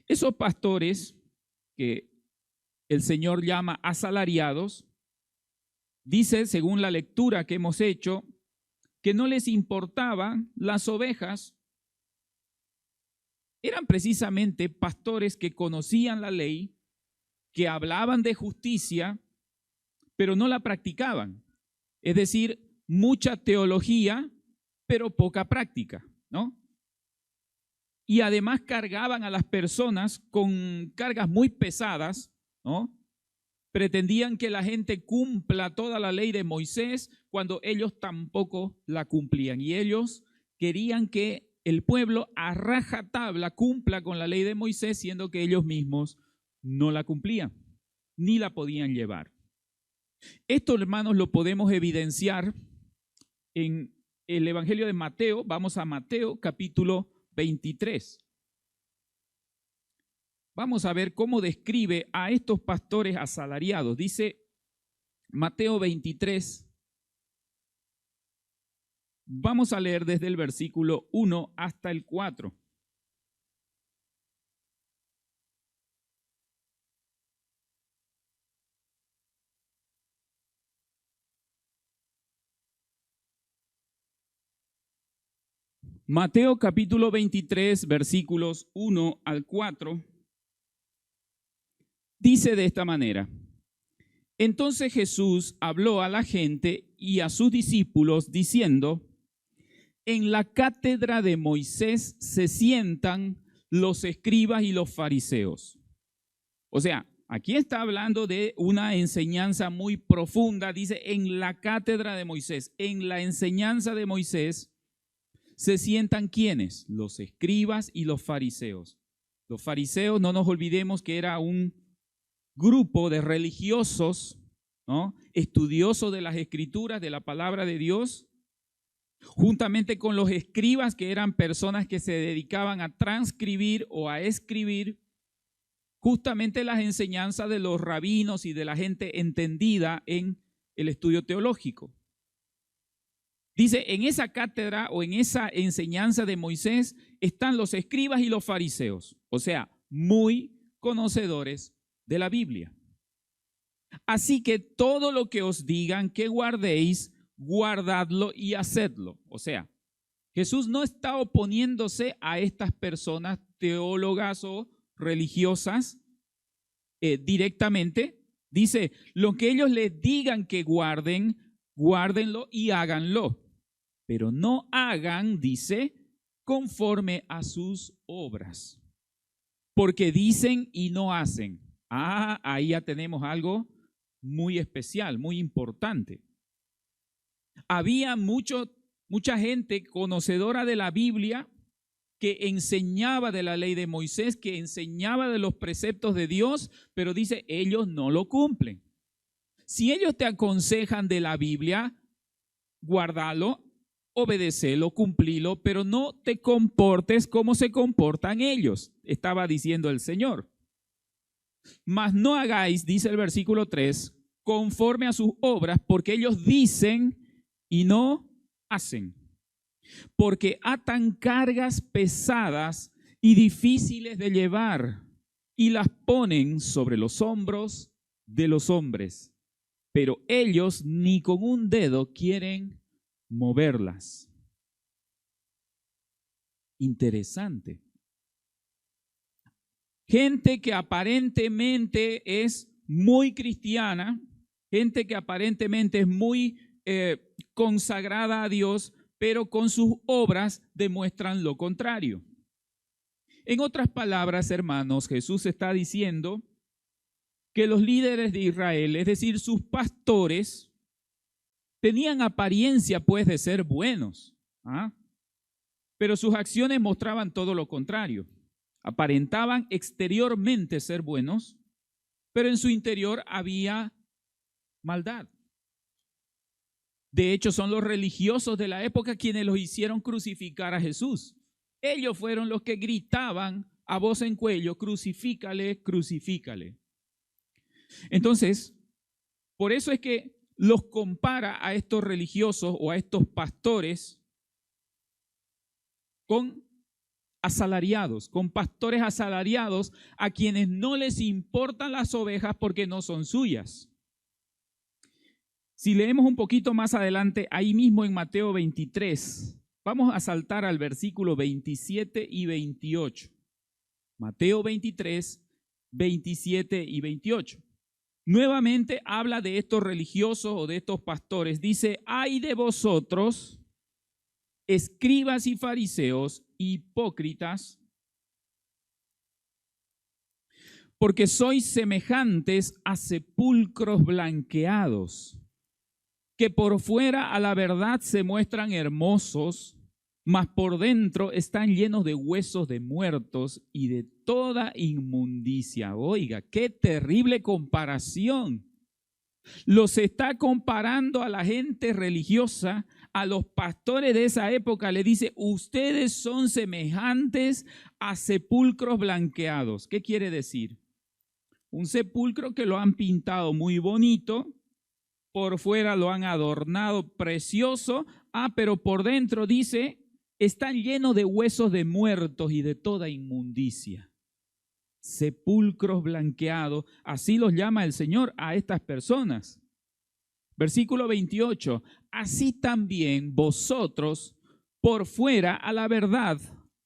Esos pastores que el Señor llama asalariados, dice, según la lectura que hemos hecho, que no les importaban las ovejas. Eran precisamente pastores que conocían la ley, que hablaban de justicia, pero no la practicaban. Es decir, mucha teología, pero poca práctica, ¿no? Y además cargaban a las personas con cargas muy pesadas, ¿no? Pretendían que la gente cumpla toda la ley de Moisés cuando ellos tampoco la cumplían. Y ellos querían que el pueblo a rajatabla cumpla con la ley de Moisés, siendo que ellos mismos no la cumplían, ni la podían llevar. Esto, hermanos, lo podemos evidenciar en el Evangelio de Mateo. Vamos a Mateo capítulo 23. Vamos a ver cómo describe a estos pastores asalariados. Dice Mateo 23. Vamos a leer desde el versículo 1 hasta el 4. Mateo capítulo 23, versículos 1 al 4, dice de esta manera: Entonces Jesús habló a la gente y a sus discípulos diciendo: En la cátedra de Moisés se sientan los escribas y los fariseos. O sea, aquí está hablando de una enseñanza muy profunda. Dice, en la cátedra de Moisés, en la enseñanza de Moisés, se sientan ¿quiénes? Los escribas y los fariseos. Los fariseos, no nos olvidemos que era un grupo de religiosos, ¿no? Estudiosos de las escrituras, de la palabra de Dios, juntamente con los escribas, que eran personas que se dedicaban a transcribir o a escribir justamente las enseñanzas de los rabinos y de la gente entendida en el estudio teológico. Dice, en esa cátedra o en esa enseñanza de Moisés están los escribas y los fariseos, o sea, muy conocedores de la Biblia. Así que todo lo que os digan que guardéis, guardadlo y hacedlo. O sea, Jesús no está oponiéndose a estas personas teólogas o religiosas directamente. Dice, lo que ellos les digan que guarden, guárdenlo y háganlo. Pero no hagan, dice, conforme a sus obras. Porque dicen y no hacen. Ah, ahí ya tenemos algo muy especial, muy importante. Había mucha gente conocedora de la Biblia que enseñaba de la ley de Moisés, que enseñaba de los preceptos de Dios, pero dice, ellos no lo cumplen. Si ellos te aconsejan de la Biblia, guárdalo, obedecelo, cumplilo, pero no te comportes como se comportan ellos, estaba diciendo el Señor. Mas no hagáis, dice el versículo 3, conforme a sus obras, porque ellos dicen y no hacen. Porque atan cargas pesadas y difíciles de llevar y las ponen sobre los hombros de los hombres, pero ellos ni con un dedo quieren moverlas. Interesante. Gente que aparentemente es muy cristiana, gente que aparentemente es muy consagrada a Dios, pero con sus obras demuestran lo contrario. En otras palabras, hermanos, Jesús está diciendo que los líderes de Israel, es decir, sus pastores, tenían apariencia pues de ser buenos, pero sus acciones mostraban todo lo contrario. Aparentaban exteriormente ser buenos, pero en su interior había maldad. De hecho, son los religiosos de la época quienes los hicieron crucificar a Jesús. Ellos fueron los que gritaban a voz en cuello, crucifícale, crucifícale. Entonces, por eso es que los compara a estos religiosos o a estos pastores con asalariados, con pastores asalariados a quienes no les importan las ovejas porque no son suyas. Si leemos un poquito más adelante, ahí mismo en Mateo 23, vamos a saltar al versículo 27 y 28. Mateo 23, 27 y 28. Nuevamente habla de estos religiosos o de estos pastores. Dice, ay de vosotros, escribas y fariseos, hipócritas, porque sois semejantes a sepulcros blanqueados, que por fuera a la verdad se muestran hermosos, mas por dentro están llenos de huesos de muertos y de toda inmundicia. Oiga, qué terrible comparación. Los está comparando a la gente religiosa, a los pastores de esa época. Le dice, ustedes son semejantes a sepulcros blanqueados. ¿Qué quiere decir? Un sepulcro que lo han pintado muy bonito, por fuera lo han adornado precioso, pero por dentro dice, están llenos de huesos de muertos y de toda inmundicia. Sepulcros blanqueados, así los llama el Señor a estas personas. Versículo 28, así también vosotros por fuera a la verdad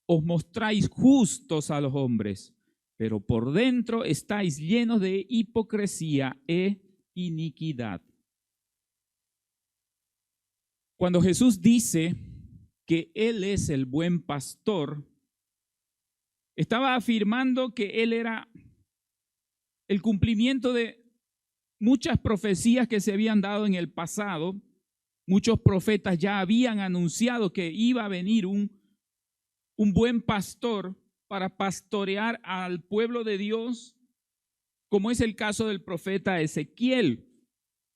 os mostráis justos a los hombres, pero por dentro estáis llenos de hipocresía e iniquidad. Cuando Jesús dice que Él es el buen pastor, estaba afirmando que Él era el cumplimiento de muchas profecías que se habían dado en el pasado. Muchos profetas ya habían anunciado que iba a venir un buen pastor para pastorear al pueblo de Dios, como es el caso del profeta Ezequiel.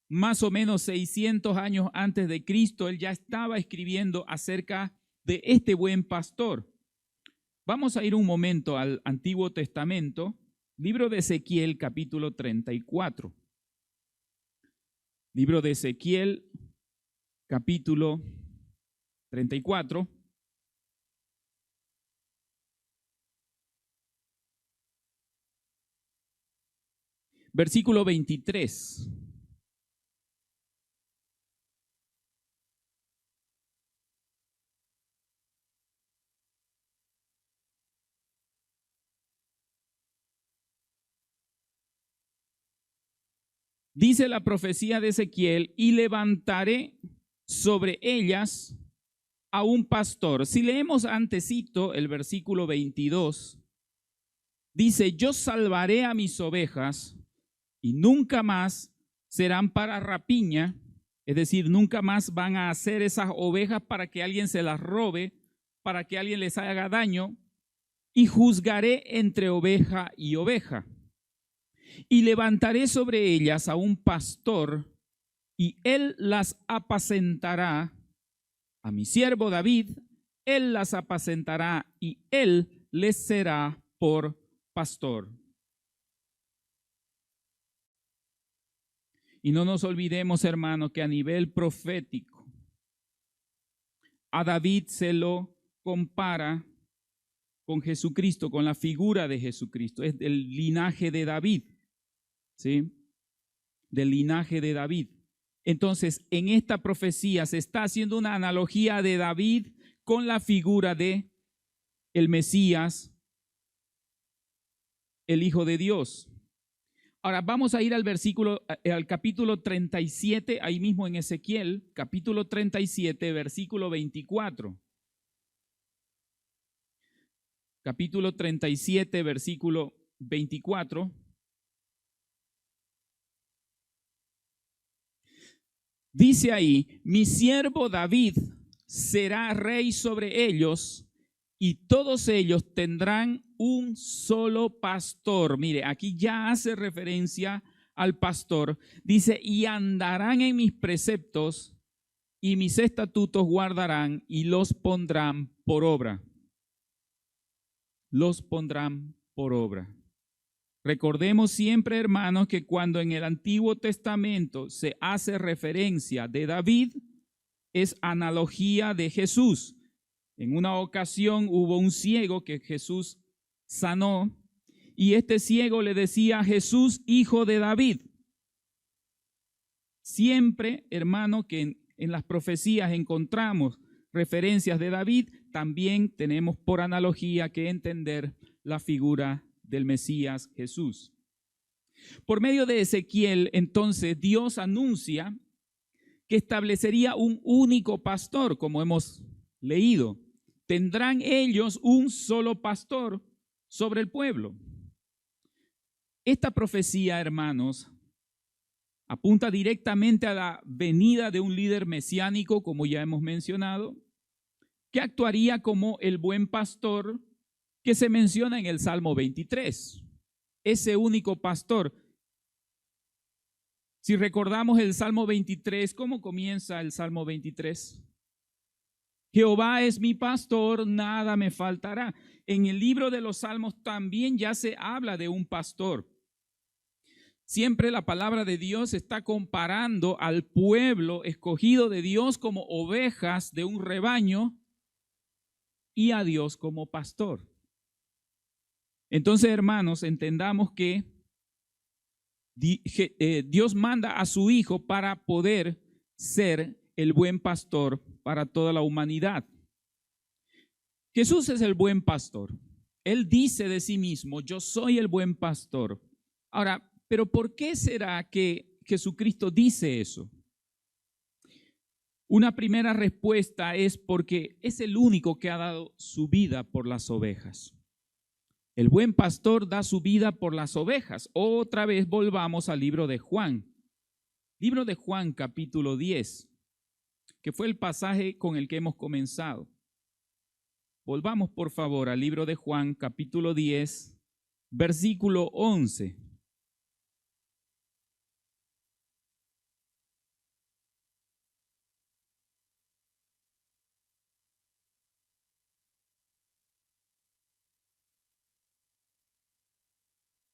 Más o menos 600 años antes de Cristo, él ya estaba escribiendo acerca de este buen pastor. Vamos a ir un momento al Antiguo Testamento, libro de Ezequiel, capítulo 34. Libro de Ezequiel, capítulo 34. Versículo 23. Dice la profecía de Ezequiel, y levantaré sobre ellas a un pastor. Si leemos antecito el versículo 22, dice, yo salvaré a mis ovejas y nunca más serán para rapiña, es decir, nunca más van a hacer esas ovejas para que alguien se las robe, para que alguien les haga daño, y juzgaré entre oveja y oveja. Y levantaré sobre ellas a un pastor, y él las apacentará, a mi siervo David, él las apacentará, y él les será por pastor. Y no nos olvidemos, hermanos, que a nivel profético, a David se lo compara con Jesucristo, con la figura de Jesucristo. Es del linaje de David. ¿Sí? Del linaje de David. Entonces, en esta profecía se está haciendo una analogía de David con la figura de el Mesías, el Hijo de Dios. Ahora vamos a ir al capítulo 37, ahí mismo en Ezequiel, capítulo 37, versículo 24. Capítulo 37, versículo 24. Dice ahí, mi siervo David será rey sobre ellos y todos ellos tendrán un solo pastor. Mire, aquí ya hace referencia al pastor. Dice, y andarán en mis preceptos y mis estatutos guardarán y los pondrán por obra. Los pondrán por obra. Recordemos siempre, hermanos, que cuando en el Antiguo Testamento se hace referencia de David, es analogía de Jesús. En una ocasión hubo un ciego que Jesús sanó y este ciego le decía: Jesús, hijo de David. Siempre, hermano, que en las profecías encontramos referencias de David, también tenemos por analogía que entender la figura del Mesías Jesús. Por medio de Ezequiel, entonces, Dios anuncia que establecería un único pastor, como hemos leído. Tendrán ellos un solo pastor sobre el pueblo. Esta profecía, hermanos, apunta directamente a la venida de un líder mesiánico, como ya hemos mencionado, que actuaría como el buen pastor que se menciona en el Salmo 23. Ese único pastor. Si recordamos el Salmo 23, ¿cómo comienza el Salmo 23? Jehová es mi pastor, nada me faltará. En el libro de los Salmos también ya se habla de un pastor. Siempre la palabra de Dios está comparando al pueblo escogido de Dios como ovejas de un rebaño y a Dios como pastor. Entonces, hermanos, entendamos que Dios manda a su Hijo para poder ser el buen pastor para toda la humanidad. Jesús es el buen pastor. Él dice de sí mismo: yo soy el buen pastor. Ahora, ¿pero por qué será que Jesucristo dice eso? Una primera respuesta es porque es el único que ha dado su vida por las ovejas. El buen pastor da su vida por las ovejas. Otra vez volvamos al libro de Juan. Libro de Juan, capítulo 10, que fue el pasaje con el que hemos comenzado. Volvamos, por favor, al libro de Juan, capítulo 10, versículo 11.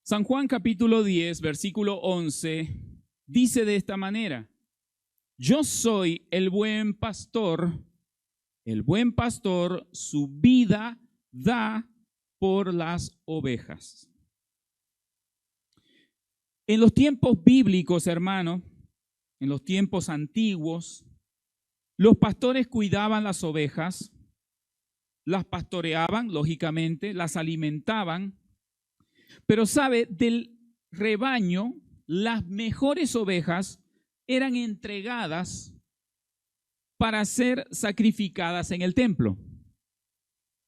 San Juan capítulo 10, versículo 11, dice de esta manera: yo soy el buen pastor su vida da por las ovejas. En los tiempos bíblicos, hermano, en los tiempos antiguos, los pastores cuidaban las ovejas, las pastoreaban, lógicamente, las alimentaban. Pero sabe, del rebaño, las mejores ovejas eran entregadas para ser sacrificadas en el templo.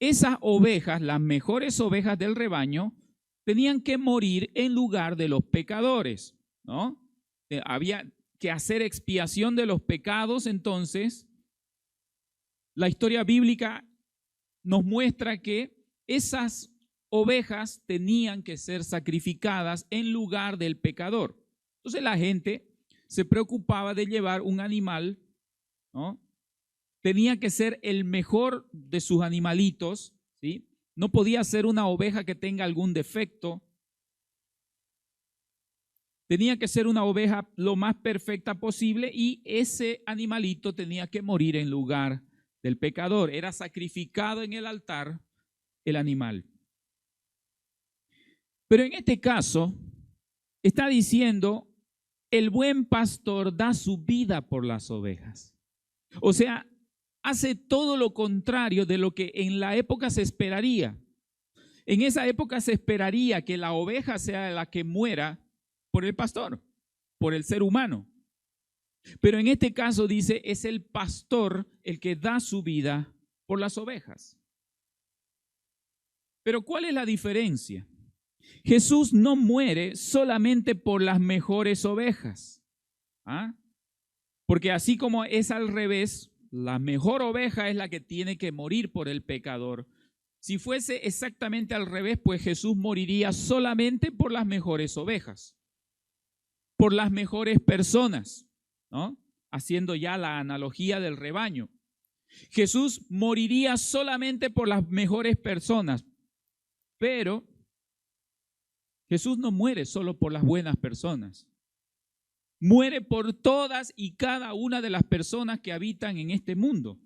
Esas ovejas, las mejores ovejas del rebaño, tenían que morir en lugar de los pecadores, ¿no? Había que hacer expiación de los pecados. Entonces, la historia bíblica nos muestra que esas ovejas tenían que ser sacrificadas en lugar del pecador. Entonces la gente se preocupaba de llevar un animal, ¿no? Tenía que ser el mejor de sus animalitos, ¿sí? No podía ser una oveja que tenga algún defecto. Tenía que ser una oveja lo más perfecta posible y ese animalito tenía que morir en lugar del pecador. Era sacrificado en el altar el animal. Pero en este caso está diciendo: el buen pastor da su vida por las ovejas. O sea, hace todo lo contrario de lo que en la época se esperaría. En esa época se esperaría que la oveja sea la que muera por el pastor, por el ser humano. Pero en este caso dice: es el pastor el que da su vida por las ovejas. Pero ¿cuál es la diferencia? Jesús no muere solamente por las mejores ovejas. ¿Ah? Porque así como es al revés, la mejor oveja es la que tiene que morir por el pecador. Si fuese exactamente al revés, pues Jesús moriría solamente por las mejores ovejas, por las mejores personas, ¿no? Haciendo ya la analogía del rebaño. Jesús moriría solamente por las mejores personas, pero Jesús no muere solo por las buenas personas. Muere por todas y cada una de las personas que habitan en este mundo.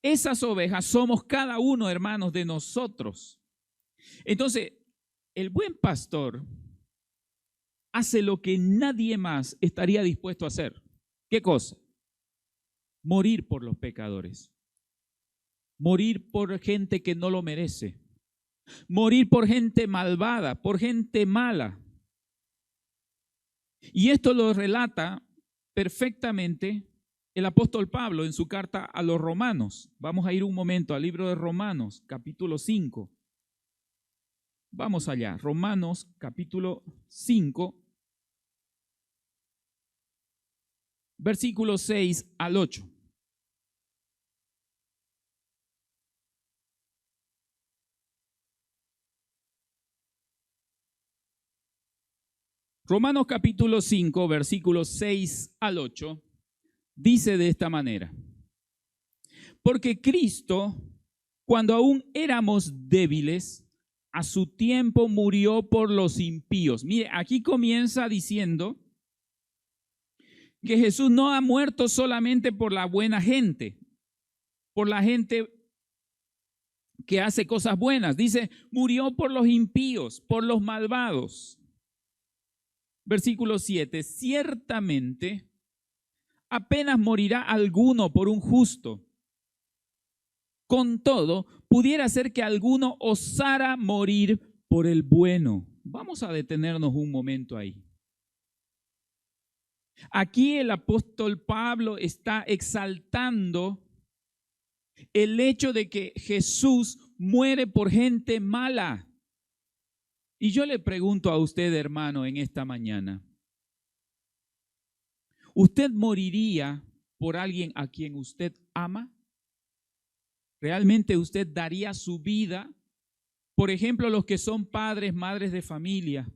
Esas ovejas somos cada uno, hermanos, de nosotros. Entonces, el buen pastor hace lo que nadie más estaría dispuesto a hacer. ¿Qué cosa? Morir por los pecadores. Morir por gente que no lo merece. Morir por gente malvada, por gente mala. Y esto lo relata perfectamente el apóstol Pablo en su carta a los Romanos. Vamos a ir un momento al libro de Romanos, capítulo 5. Vamos allá, Romanos, capítulo 5, versículos 6 al 8. Romanos capítulo 5, versículos 6 al 8, dice de esta manera: porque Cristo, cuando aún éramos débiles, a su tiempo murió por los impíos. Mire, aquí comienza diciendo que Jesús no ha muerto solamente por la buena gente, por la gente que hace cosas buenas. Dice, murió por los impíos, por los malvados. Versículo 7, ciertamente apenas morirá alguno por un justo. Con todo, pudiera ser que alguno osara morir por el bueno. Vamos a detenernos un momento ahí. Aquí el apóstol Pablo está exaltando el hecho de que Jesús muere por gente mala. Y yo le pregunto a usted, hermano, en esta mañana, ¿usted moriría por alguien a quien usted ama? ¿Realmente usted daría su vida? Por ejemplo, los que son padres, madres de familia.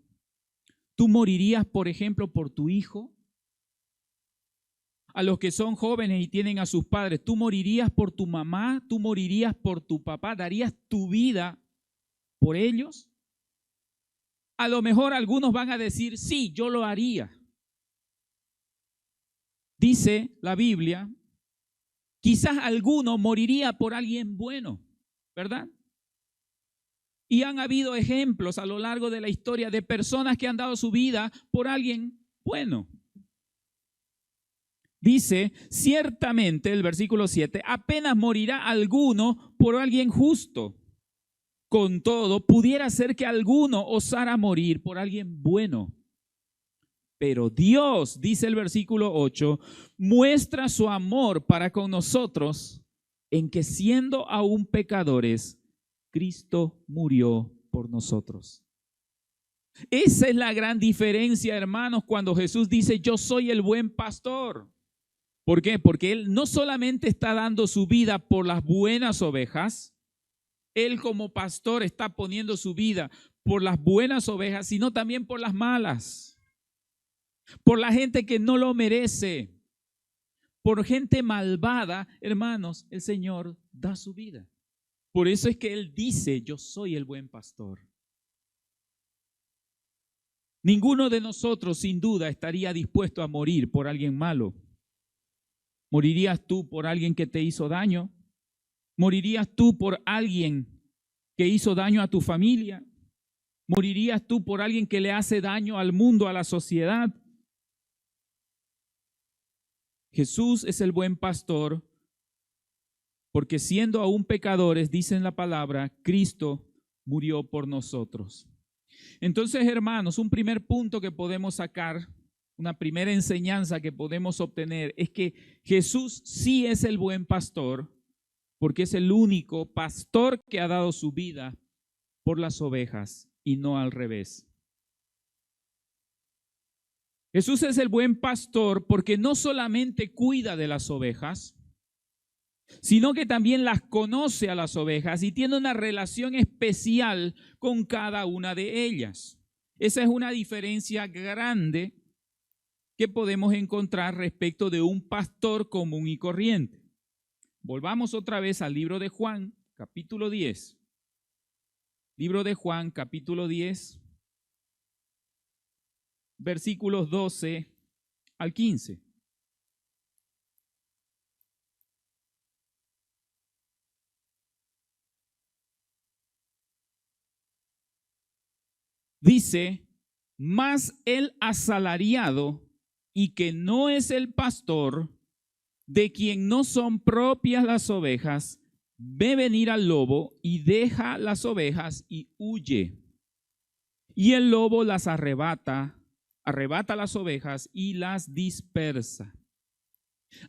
¿Tú morirías, por ejemplo, por tu hijo? A los que son jóvenes y tienen a sus padres, ¿tú morirías por tu mamá? ¿Tú morirías por tu papá? ¿Darías tu vida por ellos? A lo mejor algunos van a decir, sí, yo lo haría. Dice la Biblia, quizás alguno moriría por alguien bueno, ¿verdad? Y han habido ejemplos a lo largo de la historia de personas que han dado su vida por alguien bueno. Dice, ciertamente, el versículo 7, apenas morirá alguno por alguien justo. Con todo, pudiera ser que alguno osara morir por alguien bueno. Pero Dios, dice el versículo 8, muestra su amor para con nosotros en que siendo aún pecadores, Cristo murió por nosotros. Esa es la gran diferencia, hermanos, cuando Jesús dice, yo soy el buen pastor. ¿Por qué? Porque Él no solamente está dando su vida por las buenas ovejas, Él como pastor está poniendo su vida por las buenas ovejas, sino también por las malas, por la gente que no lo merece, por gente malvada. Hermanos, el Señor da su vida. Por eso es que Él dice, yo soy el buen pastor. Ninguno de nosotros, sin duda, estaría dispuesto a morir por alguien malo. ¿Morirías tú por alguien que te hizo daño? ¿Morirías tú por alguien que hizo daño a tu familia? ¿Morirías tú por alguien que le hace daño al mundo, a la sociedad? Jesús es el buen pastor porque siendo aún pecadores, dice en la palabra, Cristo murió por nosotros. Entonces, hermanos, un primer punto que podemos sacar, una primera enseñanza que podemos obtener es que Jesús sí es el buen pastor porque es el único pastor que ha dado su vida por las ovejas y no al revés. Jesús es el buen pastor porque no solamente cuida de las ovejas, sino que también las conoce a las ovejas y tiene una relación especial con cada una de ellas. Esa es una diferencia grande que podemos encontrar respecto de un pastor común y corriente. Volvamos otra vez al libro de Juan, capítulo 10. Libro de Juan, capítulo 10, versículos 12 al 15. Dice, mas el asalariado y que no es el pastor, de quien no son propias las ovejas, ve venir al lobo y deja las ovejas y huye. Y el lobo las arrebata las ovejas y las dispersa.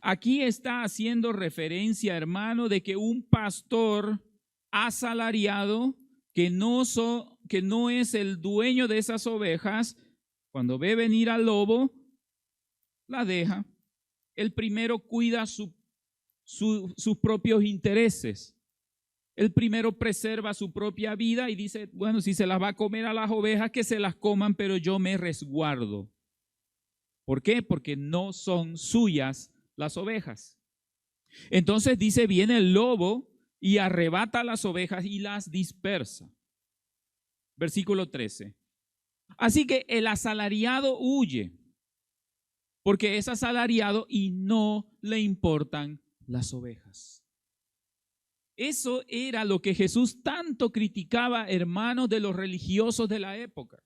Aquí está haciendo referencia, hermano, de que un pastor asalariado que no es el dueño de esas ovejas, cuando ve venir al lobo, la deja. El primero cuida sus propios intereses. El primero preserva su propia vida y dice, bueno, si se las va a comer a las ovejas, que se las coman, pero yo me resguardo. ¿Por qué? Porque no son suyas las ovejas. Entonces dice, viene el lobo y arrebata las ovejas y las dispersa. Versículo 13. Así que el asalariado huye, porque es asalariado y no le importan las ovejas. Eso era lo que Jesús tanto criticaba, hermanos, de los religiosos de la época.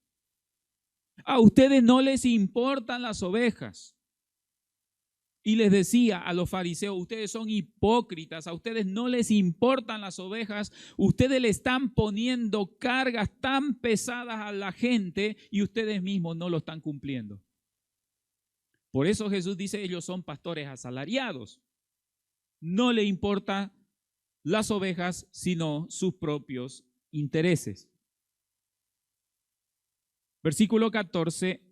A ustedes no les importan las ovejas. Y les decía a los fariseos, ustedes son hipócritas, a ustedes no les importan las ovejas, ustedes le están poniendo cargas tan pesadas a la gente y ustedes mismos no lo están cumpliendo. Por eso Jesús dice, ellos son pastores asalariados. No le importa las ovejas, sino sus propios intereses. Versículo 14.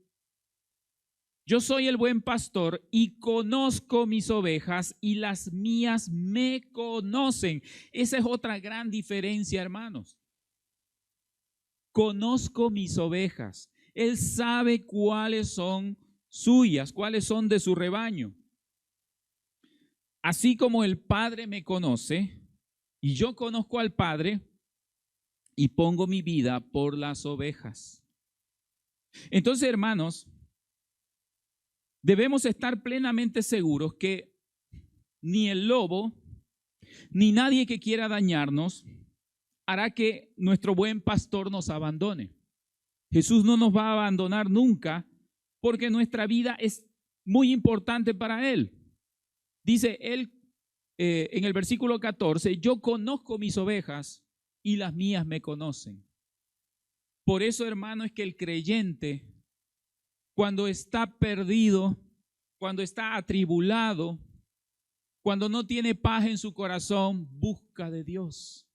Yo soy el buen pastor y conozco mis ovejas y las mías me conocen. Esa es otra gran diferencia, hermanos. Conozco mis ovejas. Él sabe cuáles son suyas, cuáles son de su rebaño. Así como el Padre me conoce y yo conozco al Padre y pongo mi vida por las ovejas. Entonces, hermanos, debemos estar plenamente seguros que ni el lobo, ni nadie que quiera dañarnos, hará que nuestro buen pastor nos abandone. Jesús no nos va a abandonar nunca porque nuestra vida es muy importante para Él. Dice Él en el versículo 14, yo conozco mis ovejas y las mías me conocen. Por eso, hermano, es que el creyente, cuando está perdido, cuando está atribulado, cuando no tiene paz en su corazón, busca de Dios.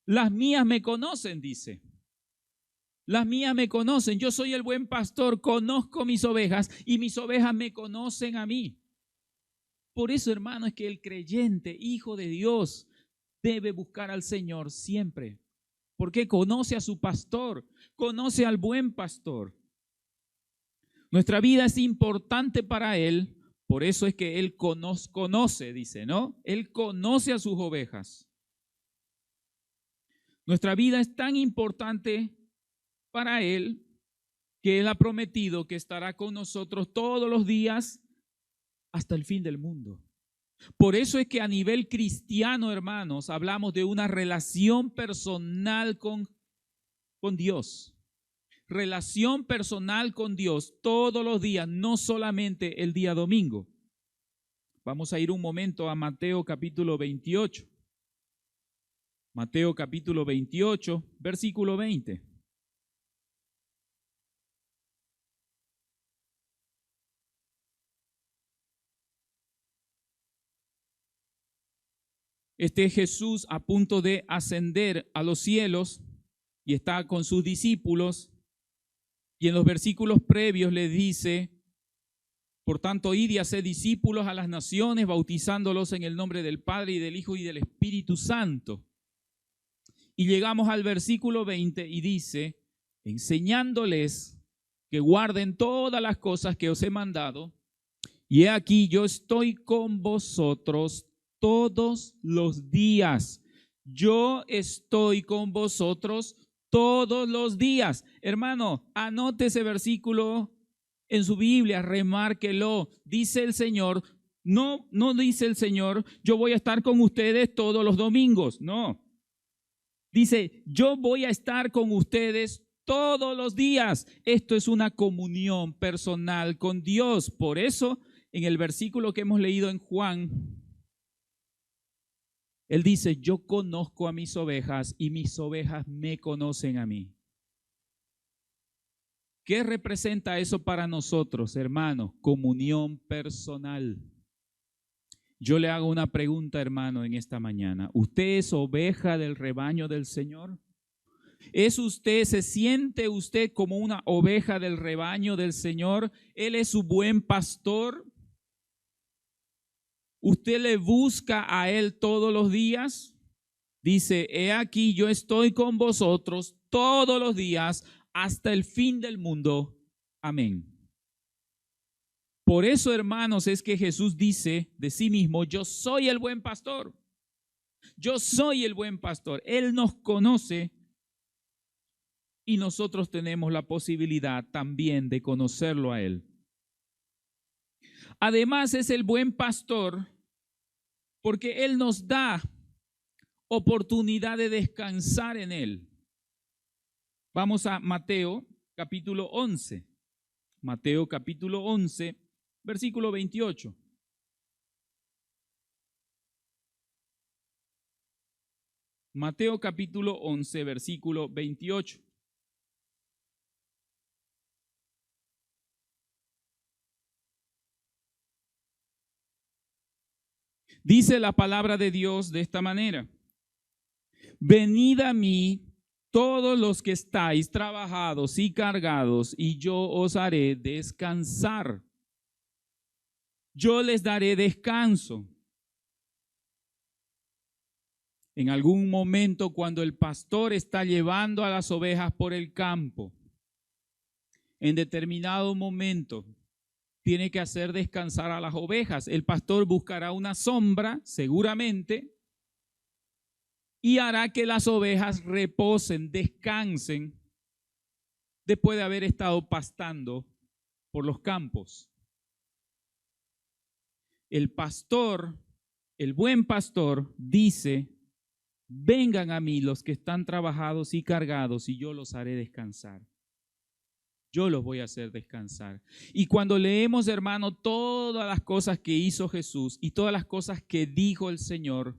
Las mías me conocen, dice. Las mías me conocen. Yo soy el buen pastor, conozco mis ovejas y mis ovejas me conocen a mí. Por eso, hermano, es que el creyente, hijo de Dios, debe buscar al Señor siempre. Porque conoce a su pastor, conoce al buen pastor. Nuestra vida es importante para Él, por eso es que Él conoce, dice, ¿no? Él conoce a sus ovejas. Nuestra vida es tan importante para Él que Él ha prometido que estará con nosotros todos los días hasta el fin del mundo. Por eso es que a nivel cristiano, hermanos, hablamos de una relación personal con Dios. Relación personal con Dios todos los días, no solamente el día domingo. Vamos a ir un momento a Mateo capítulo 28. Mateo capítulo 28, versículo 20. Este es Jesús a punto de ascender a los cielos y está con sus discípulos. Y en los versículos previos le dice, por tanto, id y haced discípulos a las naciones, bautizándolos en el nombre del Padre y del Hijo y del Espíritu Santo. Y llegamos al versículo 20 y dice, enseñándoles que guarden todas las cosas que os he mandado. Y he aquí, yo estoy con vosotros todos los días. Yo estoy con vosotros todos los días. Hermano, anote ese versículo en su Biblia, remárquelo. Dice el Señor, no dice el Señor, yo voy a estar con ustedes todos los domingos. No. Dice, yo voy a estar con ustedes todos los días. Esto es una comunión personal con Dios. Por eso, en el versículo que hemos leído en Juan, él dice, yo conozco a mis ovejas y mis ovejas me conocen a mí. ¿Qué representa eso para nosotros, hermanos? Comunión personal. Yo le hago una pregunta, hermano, en esta mañana. ¿Usted es oveja del rebaño del Señor? ¿Se siente usted como una oveja del rebaño del Señor? ¿Él es su buen pastor? ¿Usted le busca a Él todos los días? Dice, he aquí yo estoy con vosotros todos los días hasta el fin del mundo. Amén. Por eso, hermanos, es que Jesús dice de sí mismo, yo soy el buen pastor. Yo soy el buen pastor. Él nos conoce y nosotros tenemos la posibilidad también de conocerlo a Él. Además, es el buen pastor porque Él nos da oportunidad de descansar en Él. Vamos a Mateo capítulo 11. Mateo capítulo 11, versículo 28. Mateo capítulo 11, versículo 28. Dice la palabra de Dios de esta manera. Venid a mí todos los que estáis trabajados y cargados, y yo os haré descansar. Yo les daré descanso. En algún momento, cuando el pastor está llevando a las ovejas por el campo, en determinado momento, tiene que hacer descansar a las ovejas. El pastor buscará una sombra, seguramente, y hará que las ovejas reposen, descansen, después de haber estado pastando por los campos. El pastor, el buen pastor, dice, vengan a mí los que están trabajados y cargados, y yo los haré descansar. Yo los voy a hacer descansar. Y cuando leemos, hermano, todas las cosas que hizo Jesús y todas las cosas que dijo el Señor,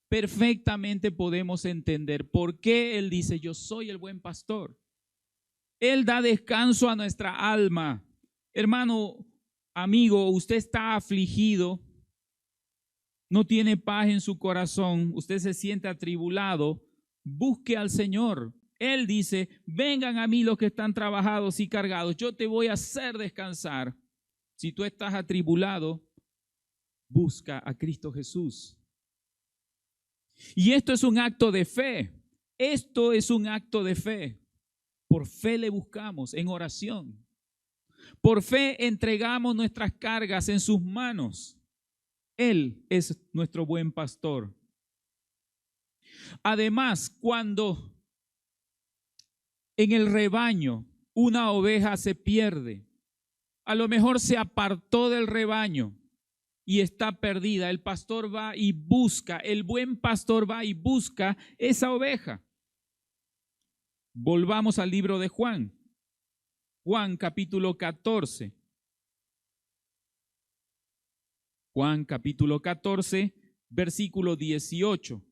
perfectamente podemos entender por qué Él dice, yo soy el buen pastor. Él da descanso a nuestra alma. Hermano, amigo, usted está afligido, no tiene paz en su corazón, usted se siente atribulado, busque al Señor. Él dice, vengan a mí los que están trabajados y cargados, yo te voy a hacer descansar. Si tú estás atribulado, busca a Cristo Jesús. Y esto es un acto de fe. Esto es un acto de fe. Por fe le buscamos en oración. Por fe entregamos nuestras cargas en sus manos. Él es nuestro buen pastor. Además, cuando en el rebaño una oveja se pierde, a lo mejor se apartó del rebaño y está perdida, el pastor va y busca, el buen pastor va y busca esa oveja. Volvamos al libro de Juan. Juan capítulo 14. Juan capítulo 14, versículo 18.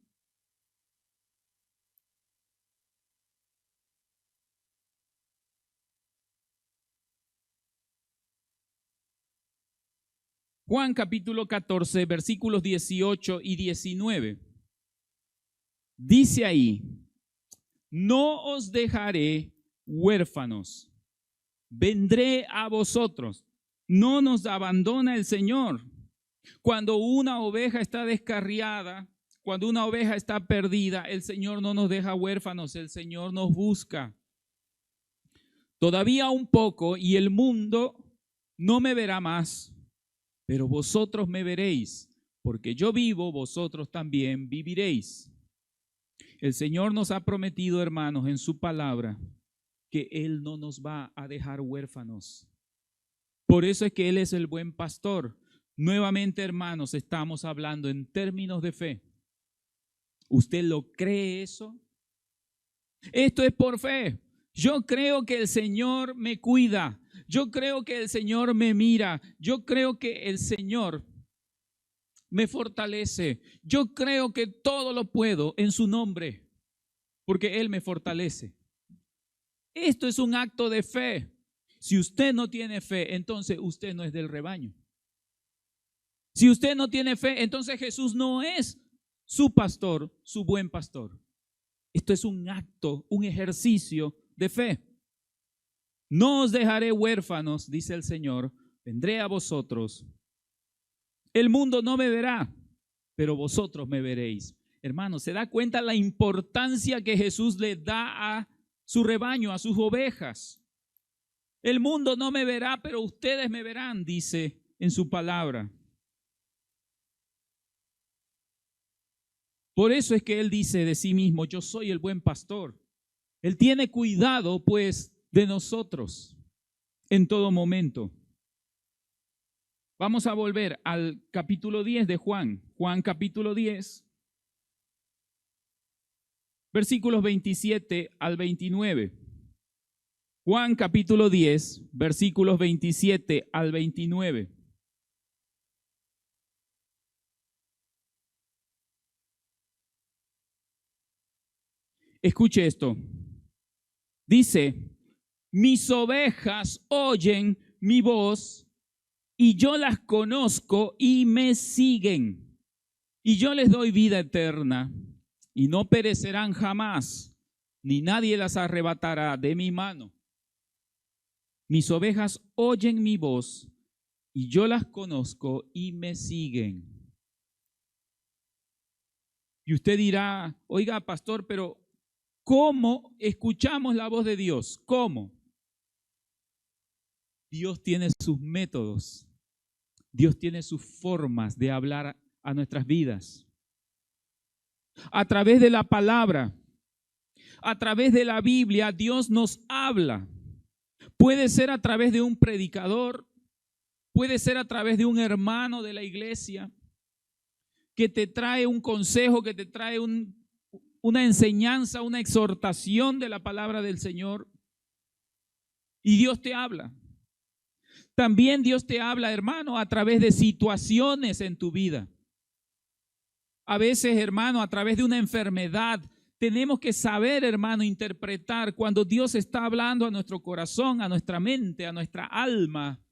Juan capítulo 14, versículos 18 y 19. Dice ahí, no os dejaré huérfanos, vendré a vosotros. No nos abandona el Señor. Cuando una oveja está descarriada, cuando una oveja está perdida, el Señor no nos deja huérfanos, el Señor nos busca. Todavía un poco y el mundo no me verá más. Pero vosotros me veréis, porque yo vivo, vosotros también viviréis. El Señor nos ha prometido, hermanos, en su palabra, que Él no nos va a dejar huérfanos. Por eso es que Él es el buen pastor. Nuevamente, hermanos, estamos hablando en términos de fe. ¿Usted lo cree eso? Esto es por fe. Yo creo que el Señor me cuida. Yo creo que el Señor me mira. Yo creo que el Señor me fortalece. Yo creo que todo lo puedo en su nombre, porque Él me fortalece. Esto es un acto de fe. Si usted no tiene fe, entonces usted no es del rebaño. Si usted no tiene fe, entonces Jesús no es su pastor, su buen pastor. Esto es un acto, un ejercicio de fe. No os dejaré huérfanos, dice el Señor, vendré a vosotros. El mundo no me verá, pero vosotros me veréis. Hermano, ¿se da cuenta la importancia que Jesús le da a su rebaño, a sus ovejas? El mundo no me verá, pero ustedes me verán, dice en su palabra. Por eso es que Él dice de sí mismo, yo soy el buen pastor. Él tiene cuidado, pues, de nosotros en todo momento. Vamos a volver al capítulo 10 de Juan. Juan capítulo 10, versículos 27 al 29. Juan capítulo 10, versículos 27 al 29. Escuche esto. Dice, mis ovejas oyen mi voz y yo las conozco y me siguen. Y yo les doy vida eterna y no perecerán jamás, ni nadie las arrebatará de mi mano. Mis ovejas oyen mi voz y yo las conozco y me siguen. Y usted dirá, oiga, pastor, pero ¿cómo escuchamos la voz de Dios? ¿Cómo? Dios tiene sus métodos. Dios tiene sus formas de hablar a nuestras vidas. A través de la palabra, a través de la Biblia, Dios nos habla. Puede ser a través de un predicador, puede ser a través de un hermano de la iglesia que te trae un consejo, que te trae una enseñanza, una exhortación de la palabra del Señor. Y Dios te habla. También Dios te habla, hermano, a través de situaciones en tu vida. A veces, hermano, a través de una enfermedad, tenemos que saber, hermano, interpretar cuando Dios está hablando a nuestro corazón, a nuestra mente, a nuestra alma.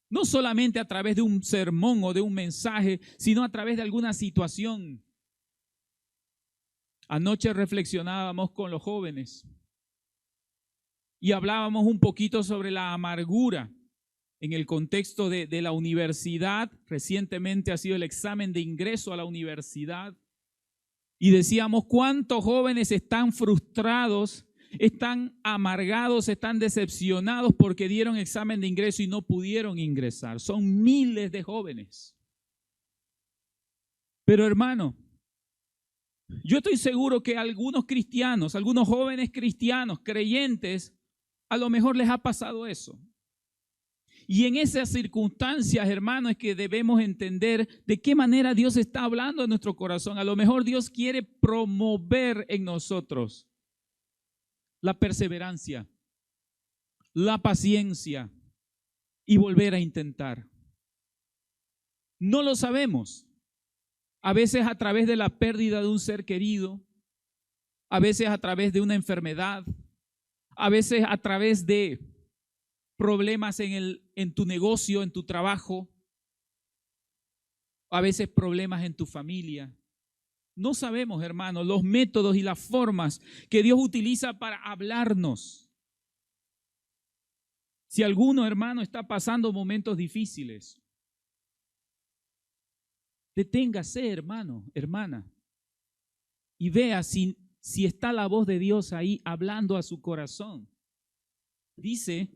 No solamente a través de un sermón o de un mensaje, sino a través de alguna situación. Anoche reflexionábamos con los jóvenes y hablábamos un poquito sobre la amargura en el contexto de la universidad. Recientemente ha sido el examen de ingreso a la universidad y decíamos cuántos jóvenes están frustrados, están amargados, están decepcionados porque dieron examen de ingreso y no pudieron ingresar. Son miles de jóvenes. Pero hermano, yo estoy seguro que algunos cristianos, algunos jóvenes cristianos, creyentes, a lo mejor les ha pasado eso. Y en esas circunstancias, hermano, es que debemos entender de qué manera Dios está hablando en nuestro corazón. A lo mejor Dios quiere promover en nosotros la perseverancia, la paciencia y volver a intentar. No lo sabemos. A veces a través de la pérdida de un ser querido, a veces a través de una enfermedad, a veces a través de problemas en tu negocio, en tu trabajo, a veces problemas en tu familia. No sabemos, hermano, los métodos y las formas que Dios utiliza para hablarnos. Si alguno, hermano, está pasando momentos difíciles, deténgase, hermano, hermana, y vea si está la voz de Dios ahí hablando a su corazón. Dice,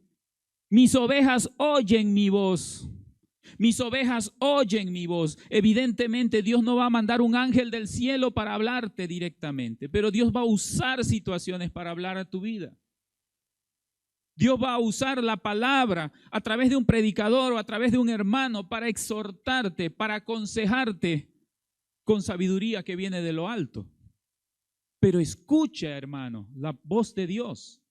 mis ovejas oyen mi voz. Mis ovejas oyen mi voz. Evidentemente Dios no va a mandar un ángel del cielo para hablarte directamente, pero Dios va a usar situaciones para hablar a tu vida. Dios va a usar la palabra a través de un predicador o a través de un hermano para exhortarte, para aconsejarte con sabiduría que viene de lo alto. Pero escucha, hermano, la voz de Dios.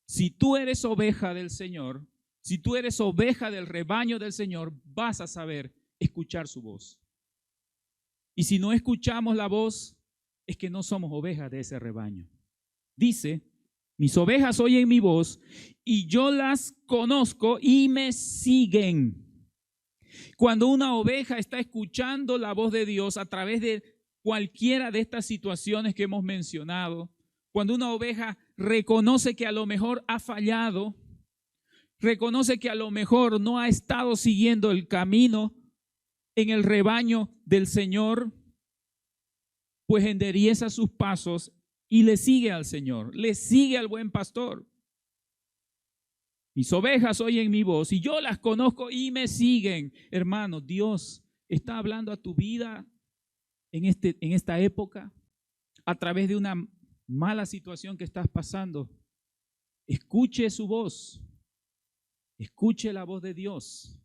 Si tú eres oveja del Señor, si tú eres oveja del rebaño del Señor, vas a saber escuchar su voz. Y si no escuchamos la voz, es que no somos ovejas de ese rebaño. Dice, mis ovejas oyen mi voz y yo las conozco y me siguen. Cuando una oveja está escuchando la voz de Dios a través de cualquiera de estas situaciones que hemos mencionado, cuando una oveja reconoce que a lo mejor ha fallado, reconoce que a lo mejor no ha estado siguiendo el camino en el rebaño del Señor, pues endereza sus pasos y le sigue al Señor, le sigue al buen pastor. Mis ovejas oyen mi voz y yo las conozco y me siguen. Hermano, Dios está hablando a tu vida en esta época a través de una mala situación que estás pasando. Escuche su voz, escuche la voz de Dios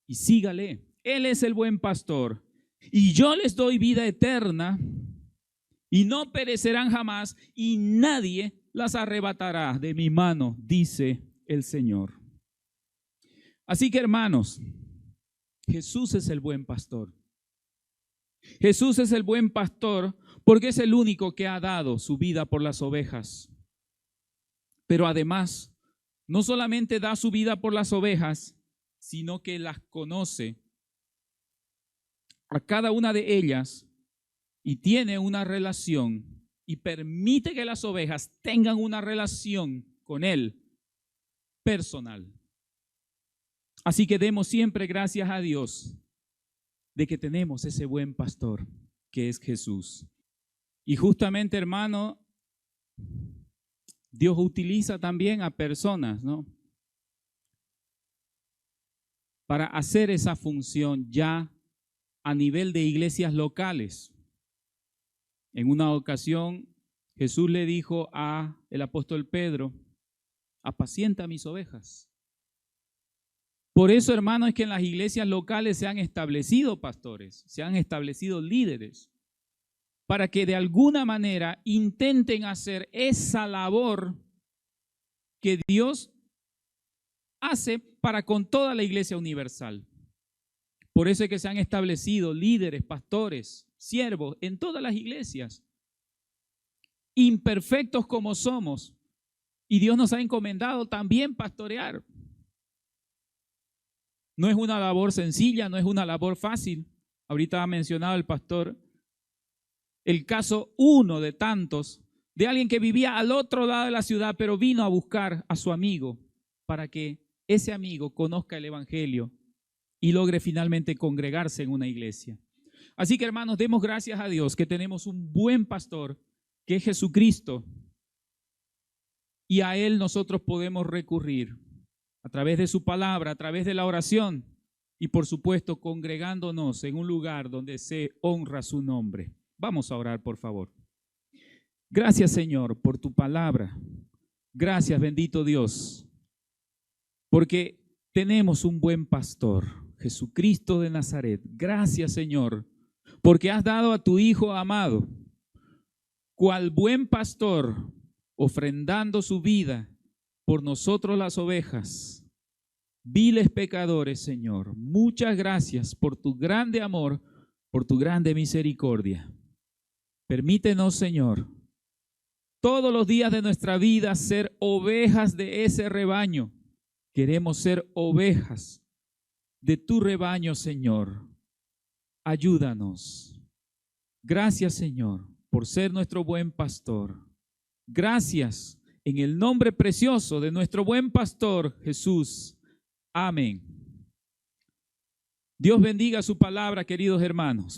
y sígale. Él es el buen pastor y yo les doy vida eterna y no perecerán jamás y nadie las arrebatará de mi mano, dice el Señor. Así que, hermanos, Jesús es el buen pastor. Jesús es el buen pastor porque es el único que ha dado su vida por las ovejas. Pero además, no solamente da su vida por las ovejas, sino que las conoce a cada una de ellas y tiene una relación y permite que las ovejas tengan una relación con Él personal. Así que demos siempre gracias a Dios de que tenemos ese buen pastor que es Jesús. Y justamente, hermano, Dios utiliza también a personas, ¿no?, para hacer esa función ya a nivel de iglesias locales. En una ocasión, Jesús le dijo a el apóstol Pedro, apacienta mis ovejas. Por eso, hermano, es que en las iglesias locales se han establecido pastores, se han establecido líderes, para que de alguna manera intenten hacer esa labor que Dios hace para con toda la iglesia universal. Por eso es que se han establecido líderes, pastores, siervos en todas las iglesias, imperfectos como somos, y Dios nos ha encomendado también pastorear. No es una labor sencilla, no es una labor fácil. Ahorita ha mencionado el pastor el caso uno de tantos, de alguien que vivía al otro lado de la ciudad, pero vino a buscar a su amigo para que ese amigo conozca el evangelio y logre finalmente congregarse en una iglesia. Así que, hermanos, demos gracias a Dios que tenemos un buen pastor, que es Jesucristo, y a Él nosotros podemos recurrir a través de su palabra, a través de la oración y, por supuesto, congregándonos en un lugar donde se honra su nombre. Vamos a orar, por favor. Gracias, Señor, por tu palabra. Gracias, bendito Dios, porque tenemos un buen pastor, Jesucristo de Nazaret. Gracias, Señor, porque has dado a tu Hijo amado, cual buen pastor, ofrendando su vida por nosotros las ovejas, viles pecadores, Señor. Muchas gracias por tu grande amor, por tu grande misericordia. Permítenos, Señor, todos los días de nuestra vida ser ovejas de ese rebaño. Queremos ser ovejas de tu rebaño, Señor. Ayúdanos. Gracias, Señor, por ser nuestro buen pastor. Gracias en el nombre precioso de nuestro buen pastor Jesús. Amén. Dios bendiga su palabra, queridos hermanos.